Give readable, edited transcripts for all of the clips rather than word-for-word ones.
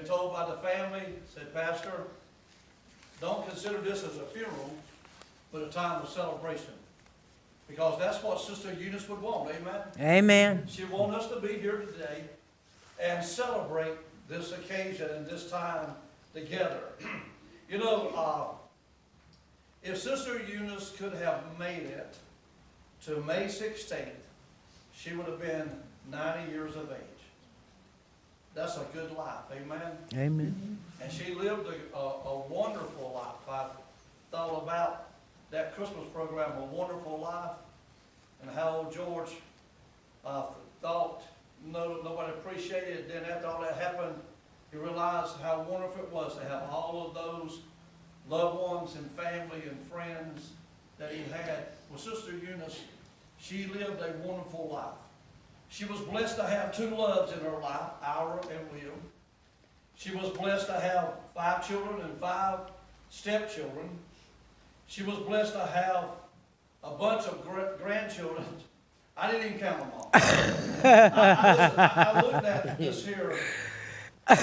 been told by the family, said, Pastor, don't consider this as a funeral, but a time of celebration. Because that's what Sister Eunice would want, amen? Amen. She wants us to be here today and celebrate this occasion and this time together. You know, if Sister Eunice could have made it to May 16th, she would have been 90 years of age. That's a good life, amen? Amen. And she lived a wonderful life. I thought about that Christmas program, A Wonderful Life, and how old George thought nobody appreciated it. Then after all that happened, he realized how wonderful it was to have all of those loved ones and family and friends that he had. Well, Sister Eunice, she lived a wonderful life. She was blessed to have two loves in her life, Ira and Will. She was blessed to have 5 children and 5 stepchildren. She was blessed to have a bunch of grandchildren. I didn't even count them all. I looked at this here. I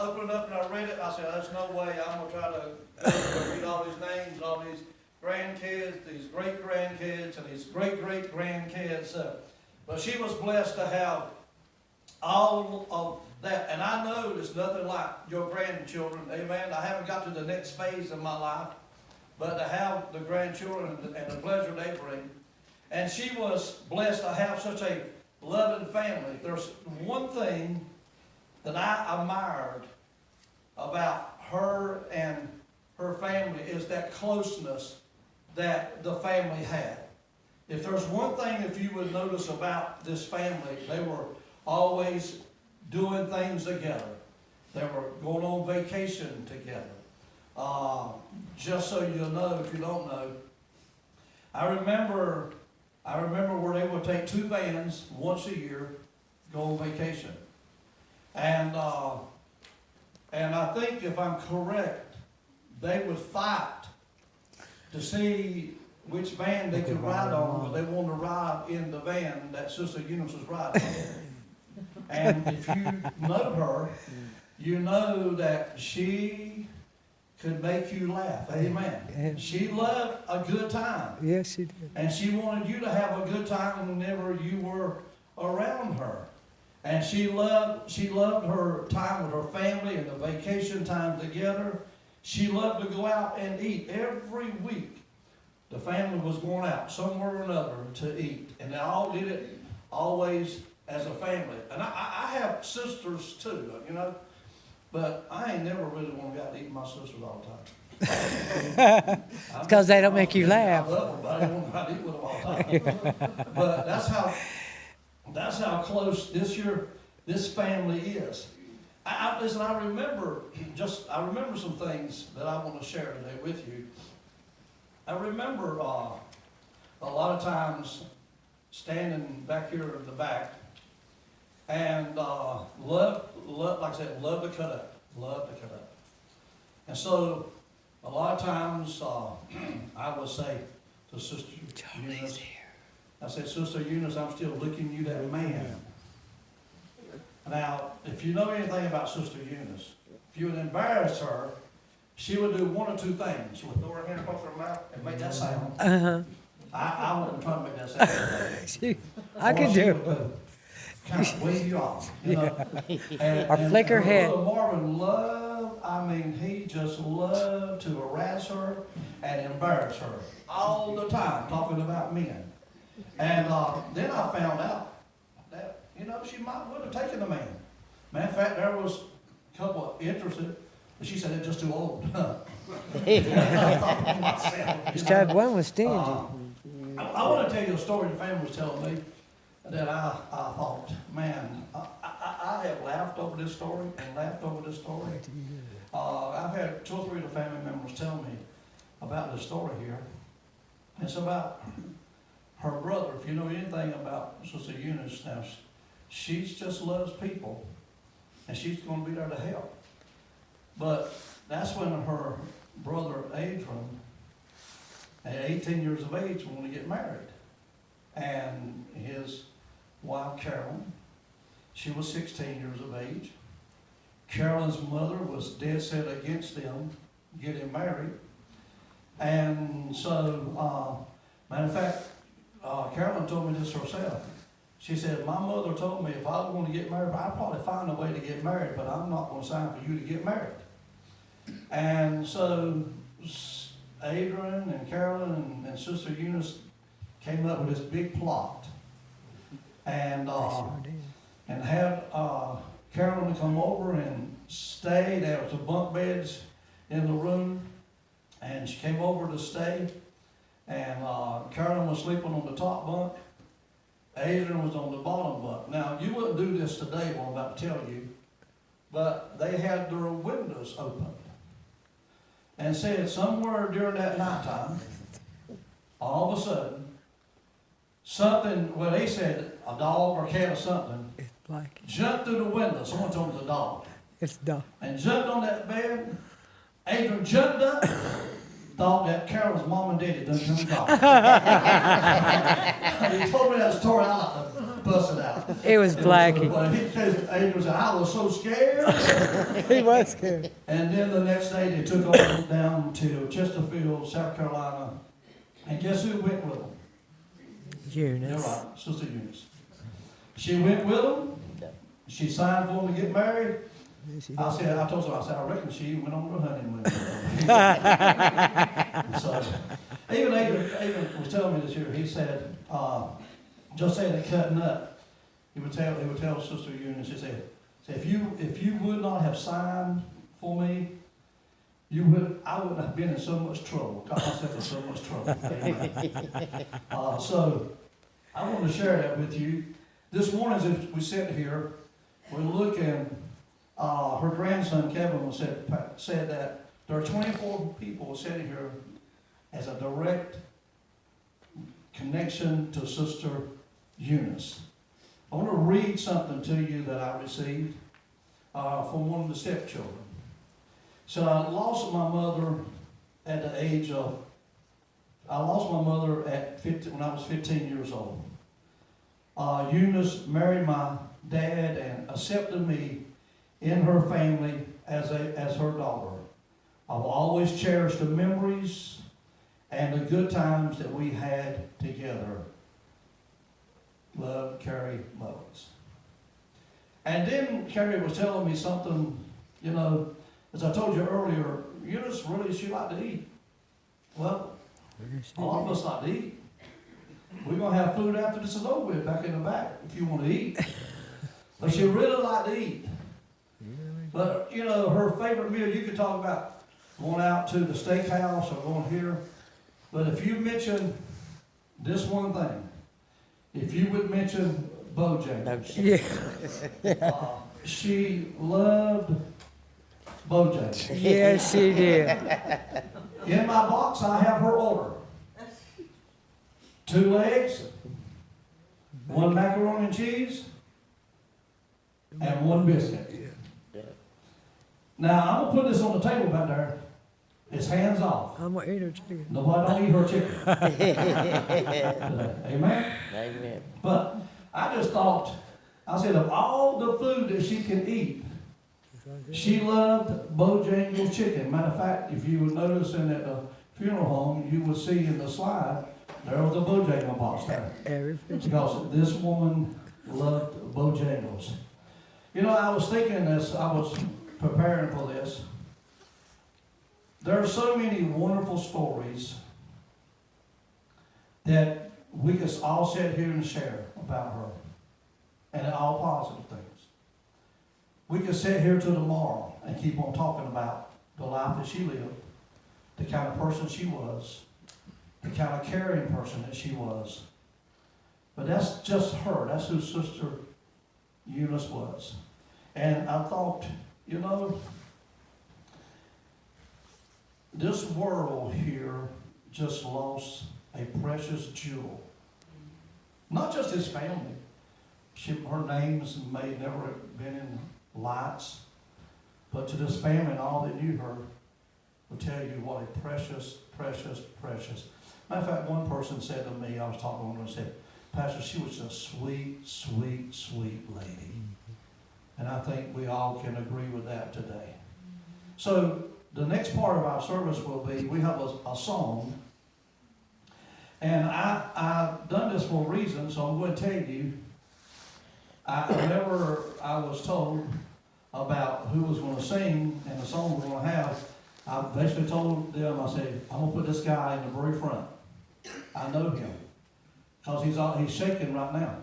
opened it up and I read it. I said, there's no way I'm going to try to read all these names, all these grandkids, these great-grandkids, and these great-great-grandkids. But she was blessed to have all of that. And I know there's nothing like your grandchildren, amen. I haven't got to the next phase of my life, but to have the grandchildren and the pleasure they bring. And she was blessed to have such a loving family. There's one thing that I admired about her and her family is that closeness that the family had. If there's one thing, if you would notice about this family, they were always doing things together. They were going on vacation together. Just so you know, if you don't know, I remember where they would take 2 vans once a year, go on vacation. And I think if I'm correct, they would fight to see which van they could ride on, but they wanted to ride in the van that Sister Eunice was riding on. And if you know her, you know that she could make you laugh. Amen. She loved a good time. Yes, she did. And she wanted you to have a good time whenever you were around her. And she loved her time with her family and the vacation time together. She loved to go out and eat every week. The family was going out somewhere or another to eat. And they all did it always as a family. And I have sisters too, you know. But I ain't never really want to go out and eat with my sisters all the time. It's because they don't make you laugh. I love them, but I don't want to go out and eat with them all the time. But that's how close this family is. Listen, I remember some things that I want to share today with you. I remember a lot of times standing back here in the back and like I said, love to cut up. And so a lot of times I would say to Sister Eunice, I said, Sister Eunice, I'm still looking you that man. Now, if you know anything about Sister Eunice, if you would embarrass her, she would do one or two things. She would throw her hand across her mouth and make that sound. Uh-huh. I wouldn't try to make that sound. I can do it. Kind of wave you off, you know. Or flick her head. Brother Marvin he just loved to harass her and embarrass her all the time, talking about men. And then I found out that, you know, she would have taken the man. Matter of fact, there was a couple interested, but she said, it's just too old. Just had one was stingy. I want to tell you a story the family was telling me that I thought, man, I have laughed over this story and laughed over this story. I've had 2 or 3 of the family members tell me about this story here. It's about her brother. If you know anything about Sister Eunice, now she just loves people and she's going to be there to help. But that's when her brother Adrian, at 18 years of age, wanted to get married. And his wife Carolyn, she was 16 years of age. Carolyn's mother was dead set against them getting married. And so, matter of fact, Carolyn told me this herself. She said, my mother told me if I was going to get married, I'd probably find a way to get married, but I'm not going to sign for you to get married. And so Adrian and Carolyn and Sister Eunice came up with this big plot. And had Carolyn come over and stay. There was the bunk beds in the room, and she came over to stay. And Carolyn was sleeping on the top bunk. Adrian was on the bottom bunk. Now, you wouldn't do this today, what I'm about to tell you, but they had their windows open. And said somewhere during that nighttime, all of a sudden, something, well, they said a dog or cat or something, It's black. jumped through the window. Someone told me it was a dog. It's dark. And jumped on that bed. Adrian jumped up, thought that Carol's mom and daddy done come dog. He told me that story, I like to bust it out. It was Blackie. But he said, Adrian said, I was so scared. He was scared. And then the next day they took over down to Chesterfield, South Carolina. And guess who went with them? You're Eunice. right, Sister Eunice. She went with them. She signed for them to get married. I told her, I reckon she went on her honeymoon. So, even Adrian was telling me this year, he said, just saying they cutting up, he would tell Sister Eunice, he said, if you would not have signed for me, I wouldn't have been in so much trouble. Got myself in so much trouble. So, I want to share that with you. This morning, as we sit here, we're looking. Her grandson Kevin said that there are 24 people sitting here as a direct connection to Sister Eunice. I want to read something to you that I received from one of the stepchildren. So I lost my mother at the age of, I lost my mother at 15, when I was 15 years old. Eunice married my dad and accepted me in her family as her daughter. I've always cherished the memories and the good times that we had together. Love, Carrie Mullins. And then Carrie was telling me something, you know, as I told you earlier, Eunice really, she liked to eat. Well, a lot of us like to eat. We're going to have food after this is over with, back in the back, if you want to eat. But she really liked to eat. But, you know, her favorite meal, you could talk about going out to the steakhouse or going here. But if you mention this one thing, if you would mention Bojangles, Yeah. she loved Bojangles. Yes, she did. In my box, I have her order. 2 legs, 1 macaroni and cheese, and 1 biscuit. Now, I'm going to put this on the table back there. It's hands off. I'm going to eat her chicken. Nobody don't eat her chicken. Amen? Amen. But I just thought, I said, of all the food that she can eat, she loved Bojangles chicken. Matter of fact, if you would notice in at the funeral home, you would see in the slide, there was a Bojangles box there. Because this woman loved Bojangles. You know, I was thinking as I was preparing for this, there are so many wonderful stories that we could all sit here and share about her, and all positive things. We could sit here till tomorrow and keep on talking about the life that she lived, the kind of person she was, the kind of caring person that she was. But that's just her. That's who Sister Eunice was. And I thought, you know, this world here just lost a precious jewel. Not just his family. Her name's may never have been in lights, but to this family and all that knew her will tell you what a precious, precious, precious. Matter of fact, one person said to me, I was talking to her and said, Pastor, she was just a sweet, sweet, sweet lady. And I think we all can agree with that today. So the next part of our service will be, we have a song. And I've done this for a reason, so I'm going to tell you. Whenever I was told about who was going to sing and the song we're going to have, I basically told them, I said, I'm going to put this guy in the very front. I know him. Because he's shaking right now.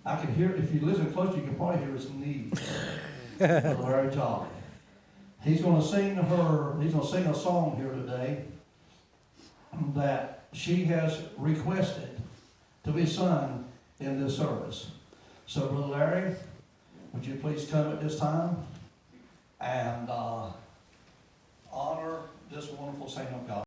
I can hear, if you listen close, you can probably hear his knees. Very jolly. He's going to sing a song here today that she has requested to be sung in this service. So, Brother Larry, would you please come at this time and honor this wonderful saint of God?